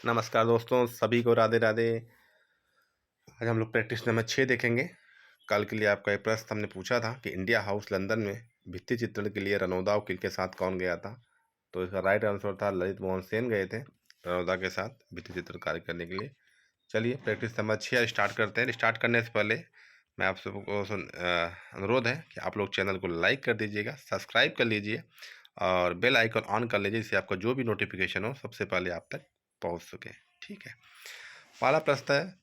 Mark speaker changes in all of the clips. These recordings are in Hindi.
Speaker 1: नमस्कार दोस्तों, सभी को राधे राधे। आज हम लोग प्रैक्टिस नंबर 6 देखेंगे। कल के लिए आपका एक प्रश्न हमने पूछा था कि इंडिया हाउस लंदन में भित्ति चित्रण के लिए रनौदा वकील के साथ कौन गया था। तो इसका राइट आंसर था ललित मोहन सेन गए थे रनौदा के साथ भित्ति चित्र कार्य करने के लिए। चलिए प्रैक्टिस नंबर 6 स्टार्ट करते हैं। स्टार्ट करने से पहले मैं आप सबको अनुरोध है कि आप लोग चैनल को लाइक कर दीजिएगा, सब्सक्राइब कर लीजिए और बेल आइकन ऑन कर लीजिए, जिससे आपका जो भी नोटिफिकेशन हो सबसे पहले आप तक पहुंच सके। ठीक है। पहला प्रश्न है,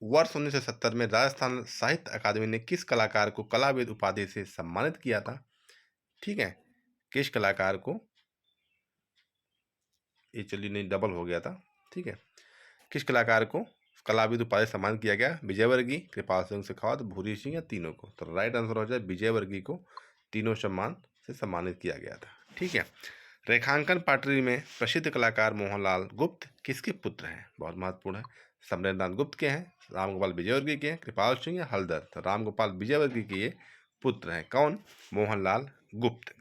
Speaker 1: वर्ष 1970 में राजस्थान साहित्य अकादमी ने किस कलाकार को कलाविद उपाधि से सम्मानित किया था। ठीक है, किस कलाकार को, ये चलिए नहीं डबल हो गया था। ठीक है, किस कलाकार को कलाविद उपाधि से सम्मानित किया गया। विजयवर्गीय, कृपाल सिंह शेखावत, भूरी सिंह या तीनों को। तो राइट आंसर हो जाए विजयवर्गीय को तीनों सम्मान से सम्मानित किया गया था। ठीक है। रेखांकन पाटरी में प्रसिद्ध कलाकार मोहनलाल गुप्त किसके पुत्र हैं। बहुत महत्वपूर्ण है। समरेंद्रनाथ गुप्त के हैं, रामगोपाल विजयवर्गीय के हैं, कृपाल सिंह या हलदर। तो रामगोपाल विजयवर्गीय के ये पुत्र हैं। कौन? मोहनलाल गुप्त।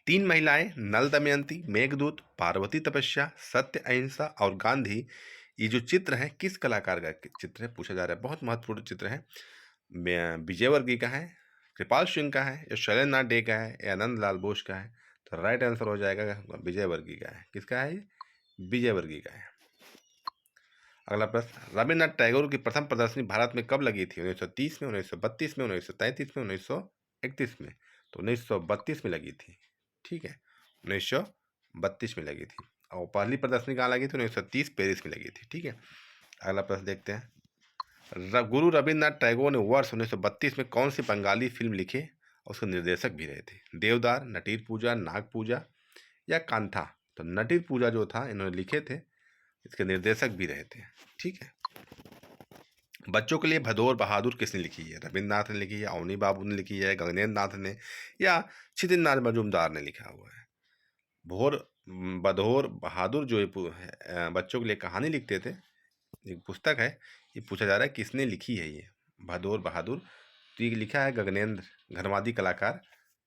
Speaker 1: तीन महिलाएं नल दमयंती, मेघदूत, पार्वती तपस्या, सत्य अहिंसा और गांधी, ये जो चित्र है किस कलाकार का चित्र है पूछा जा रहा है। बहुत महत्वपूर्ण चित्र है। विजयवर्गीय का है, कृपाल सिंह का है, या शैलेंद्रनाथ डे का है, या नंदलाल बोस का है। तो राइट आंसर हो जाएगा विजयवर्गीय का है। किसका है? विजयवर्गीय का है। अगला प्रश्न, रविन्द्रनाथ टैगोर की प्रथम प्रदर्शनी भारत में कब लगी थी। 1930 में, 1932 में, 1933 में, 1931 में। तो 1932 में लगी थी। ठीक है, 1932 में लगी थी। और पहली प्रदर्शनी कहाँ लगी थी? 1930 पेरिस में लगी थी। ठीक है। अगला प्रश्न देखते हैं, गुरु रविन्द्रनाथ टैगोर ने वर्ष 1932 में कौन सी बंगाली फिल्म लिखे और उसके निर्देशक भी रहे थे। देवदार, नटीर पूजा, नाग पूजा या कांथा। तो नटीर पूजा जो था इन्होंने लिखे थे, इसके निर्देशक भी रहे थे। ठीक है। बच्चों के लिए भदौर बहादुर किसने लिखी है। रविन्द्रनाथ ने लिखी है, अवनी बाबू ने लिखी है, गगनेंद्र नाथ ने, या छितिन मजूमदार ने लिखा हुआ है। भोर बधोर बहादुर जो बच्चों के लिए कहानी लिखते थे, एक पुस्तक है, ये पूछा जा रहा है किसने लिखी है ये भदौर बहादुर। तो ये लिखा है गगनेंद्र, घनवादी कलाकार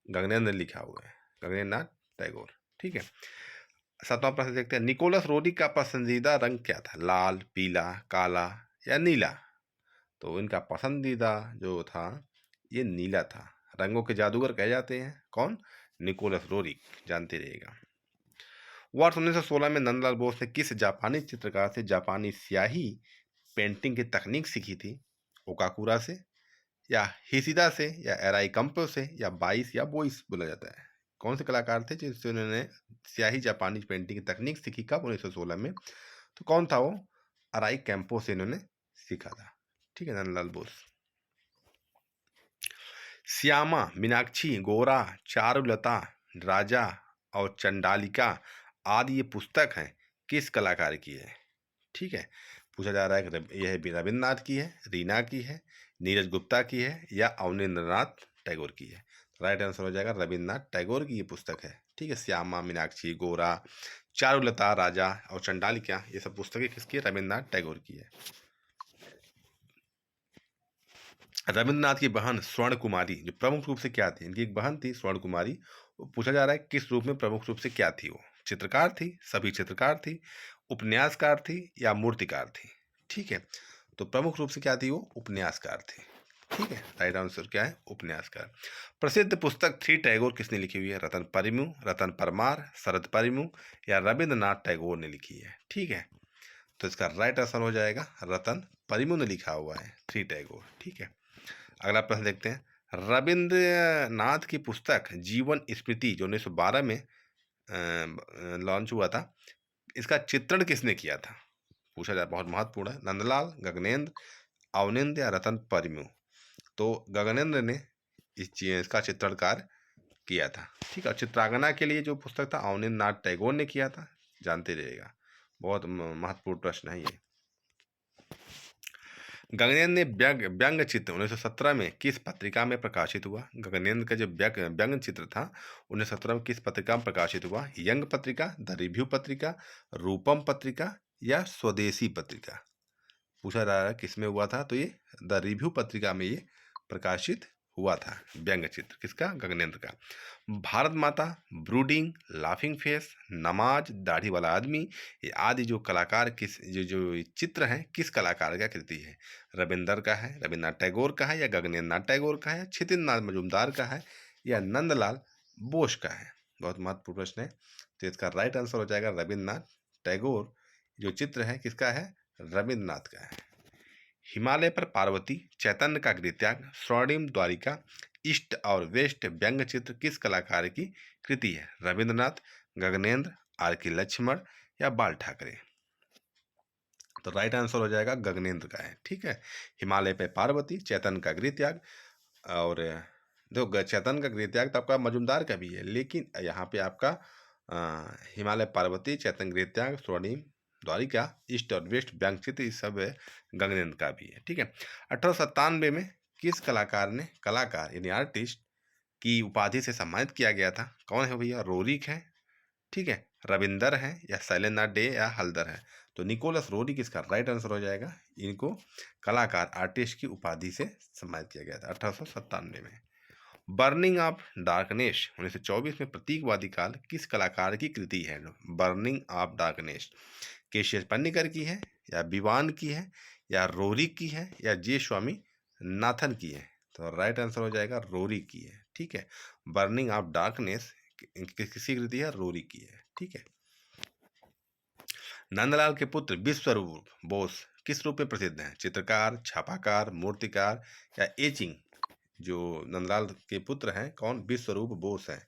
Speaker 1: गगनेंद्र ने लिखा हुआ है, गगनेंद्र नाथ टैगोर। ठीक है। सातवां प्रश्न देखते हैं, निकोलस रोडी का पसंदीदा रंग क्या था। लाल, पीला, काला या नीला। तो इनका पसंदीदा जो था ये नीला था। रंगों के जादूगर कहे जाते हैं। कौन? निकोलस रोरिक, जानते रहिएगा। वर्ष 1916 में नंदलाल बोस ने किस जापानी चित्रकार से जापानी स्याही पेंटिंग की तकनीक सीखी थी। ओकाकुरा से, या हिसिदा से, या एराई कंपो से, या बाइस या बोइस बोला जाता है। कौन से कलाकार थे जिससे उन्होंने स्याही जापानी पेंटिंग की तकनीक सीखी, कब? 1916 में। तो कौन था वो? अराई कैंपो से इन्होंने सीखा था। ठीक है, नंदलाल बोस। श्यामा, मीनाक्षी, गोरा, चारुलता, राजा और चंडालिका आदि ये पुस्तक है किस कलाकार की है। ठीक है, पूछा जा रहा है कि यह रविन्द्रनाथ की है, रीना की है, नीरज गुप्ता की है, या अवनींद्रनाथ टैगोर की है। राइट आंसर हो जाएगा रविन्द्रनाथ टैगोर की ये पुस्तक है। ठीक है, श्यामा, मीनाक्षी, गोरा, चारुलता, राजा और चंडालिका, ये सब पुस्तकें किसकी है? रविन्द्रनाथ टैगोर की है। रविन्द्रनाथ की बहन स्वर्ण कुमारी जो प्रमुख रूप से क्या थी, इनकी एक बहन थी स्वर्ण कुमारी, वो पूछा जा रहा है किस रूप में प्रमुख रूप से क्या थी वो। चित्रकार थी, सभी चित्रकार थी, उपन्यासकार थी, या मूर्तिकार थी। ठीक है, तो प्रमुख रूप से क्या थी वो? उपन्यासकार थी। ठीक है, राइट आंसर क्या है? उपन्यासकार। प्रसिद्ध पुस्तक थ्री टैगोर किसने लिखी हुई है। रतन परिमु, रतन परमार, शरद परिमु, या रविन्द्रनाथ टैगोर ने लिखी है। ठीक है, तो इसका राइट आंसर हो जाएगा रतन परिमु ने लिखा हुआ है थ्री टैगोर। ठीक है। अगला प्रश्न देखते हैं, रविंद्रनाथ की पुस्तक जीवन स्मृति जो 1912 में लॉन्च हुआ था, इसका चित्रण किसने किया था पूछा जाए। बहुत महत्वपूर्ण है। नंदलाल, गगनेंद्र, अवनिंद या रतन परिमु। तो गगनेंद्र ने इसका चित्रणकार किया था। ठीक है, चित्रांगना के लिए जो पुस्तक था अवनिंद नाथ टैगोर ने किया था, जानते रहिएगा। बहुत महत्वपूर्ण प्रश्न है ये। गगनेंद्र ने व्यंग चित्र 1917 में किस पत्रिका में प्रकाशित हुआ। गगनेंद्र का जो व्यंग चित्र था 1917 में किस पत्रिका में प्रकाशित हुआ। यंग पत्रिका, द रिव्यू पत्रिका, रूपम पत्रिका, या स्वदेशी पत्रिका। पूछा जा रहा है किस में हुआ था, तो ये द रिव्यू पत्रिका में ये प्रकाशित हुआ था व्यंग चित्र किसका? गगनेंद्र का। भारत माता, ब्रूडिंग, लाफिंग फेस, नमाज, दाढ़ी वाला आदमी, ये आदि जो कलाकार किस जो ये चित्र हैं किस कलाकार का कृति है? रविंदर का है, रविन्द्रनाथ टैगोर का है, या गगनेंद्र नाथ टैगोर का है, छितिन्द्रनाथ मजूमदार का है, या नंदलाल बोस का है? बहुत महत्वपूर्ण प्रश्न है। तो इसका राइट आंसर हो जाएगा रविन्द्रनाथ टैगोर। जो चित्र है किसका है? रविन्द्रनाथ का है। हिमालय पर पार्वती, चैतन्य का गृहत्याग, स्वर्णिम द्वारिका, ईस्ट और वेस्ट व्यंग चित्र किस कलाकार की कृति है? रविंद्रनाथ, गगनेंद्र, आर के लक्ष्मण, या बाल ठाकरे? तो राइट आंसर हो जाएगा गगनेंद्र का है। ठीक है, हिमालय पे पार्वती, चैतन्य का गृहत्याग, और देखो चैतन्य का गृहत्याग तो आपका मजूमदार का भी है, लेकिन यहाँ पे आपका हिमालय पार्वती, चैतन्य गृहत्याग, स्वर्णिम द्वारिका, ईस्ट और वेस्ट व्यंग चित्र, ये सब गगनेंद्र का भी है। ठीक है, 1897 में किस कलाकार ने कलाकार यानी आर्टिस्ट की उपाधि से सम्मानित किया गया था? कौन है भैया? रोरिक है, ठीक है, रविंदर है, या शैलेंद्रनाथ डे, या हल्दर है? तो निकोलस रोरिक इसका राइट आंसर हो जाएगा। इनको कलाकार आर्टिस्ट की उपाधि से सम्मानित किया गया था 1897 में। बर्निंग ऑफ डार्कनेस 1924 में प्रतीकवादी काल किस कलाकार की कृति है? Burning of darkness Keshav Panikkar की है, या विवान की है, या रोरिक की है, या जे स्वामी नाथन की है? तो राइट आंसर हो जाएगा रोरिक की है। ठीक है, बर्निंग ऑफ डार्कनेस किसकी कृति है? रोरिक की है। ठीक है, नंदलाल के पुत्र विश्वरूप बोस किस रूप में प्रसिद्ध हैं? चित्रकार, छापाकार, मूर्तिकार, या एचिंग? जो नंदलाल के पुत्र हैं कौन? विश्वरूप बोस हैं।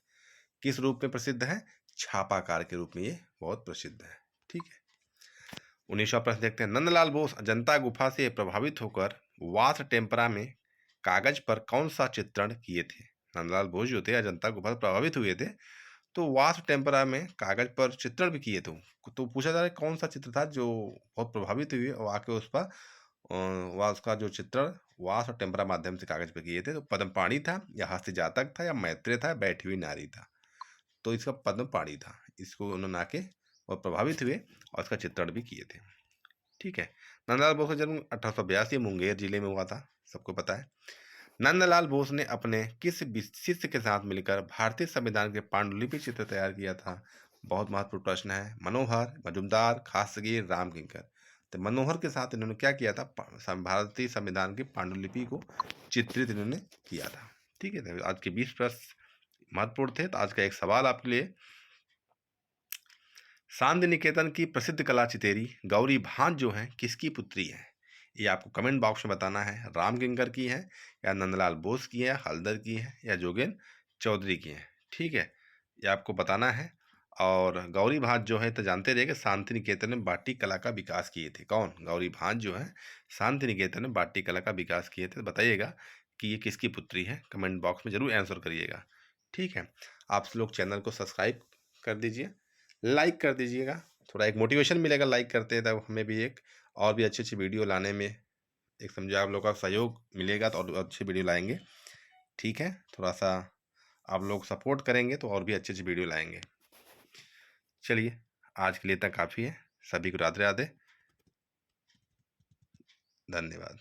Speaker 1: किस रूप में प्रसिद्ध हैं? छापाकार के रूप में ये बहुत प्रसिद्ध है। ठीक है, 19वां प्रश्न देखते हैं। नंदलाल बोस अजंता गुफा से प्रभावित होकर वास्प टेम्परा में कागज पर कौन सा चित्रण किए थे? नंदलाल बोस जो थे अजंता गुफा से प्रभावित हुए थे, तो वास्प टेम्परा में कागज पर चित्रण भी किए थे। तो पूछा जा रहा है कौन सा चित्र था जो बहुत प्रभावित हुए और आके उस पर वह उसका जो चित्रण वास्प टेम्परा माध्यम से कागज पर किए थे? तो पद्मपाणि था, या हस्त जातक था, या मैत्रेय था, बैठी हुई नारी था? तो इसका पद्मपाणि था। इसको उन्होंने आके और प्रभावित हुए और इसका चित्रण भी किए थे। ठीक है, नंदलाल बोस का जन्म 1882 मुंगेर जिले में हुआ था, सबको पता है। नंदलाल बोस ने अपने किस शिष्य के साथ मिलकर भारतीय संविधान के पांडुलिपि चित्र तैयार किया था? बहुत महत्वपूर्ण प्रश्न है। मनोहर, मजूमदार, खासगीर, रामकिंकर? तो मनोहर के साथ इन्होंने क्या किया था? भारतीय संविधान की पांडुलिपि को चित्रित इन्होंने किया था। ठीक है, तो आज के 20 प्रश्न महत्वपूर्ण थे। तो आज का एक सवाल आपके लिए, शांति निकेतन की प्रसिद्ध कला चितेरी गौरी भांज जो है किसकी पुत्री है? ये आपको कमेंट बॉक्स में बताना है। रामकिंकर की है, या नंदलाल बोस की है, हल्दर की है, या जोगेन चौधरी की है? ठीक है, ये आपको बताना है। और गौरी भांज जो है तो जानते रहिए कि शांति निकेतन में बाटी कला का विकास किए थे। कौन? गौरी भांज जो है शांति निकेतन में बाटी कला का विकास किए थे। तो बताइएगा कि ये किसकी पुत्री है, कमेंट बॉक्स में जरूर आंसर करिएगा। ठीक है, आप लोग चैनल को सब्सक्राइब कर दीजिए, लाइक कर दीजिएगा, थोड़ा एक मोटिवेशन मिलेगा लाइक करते हैं, तब हमें भी एक और भी अच्छी अच्छी वीडियो लाने में एक समझे आप लोग का सहयोग मिलेगा तो और अच्छी वीडियो लाएंगे। ठीक है, थोड़ा सा आप लोग सपोर्ट करेंगे तो और भी अच्छी अच्छी वीडियो लाएंगे। चलिए, आज के लिए इतना काफ़ी है। सभी को राधे राधे, धन्यवाद।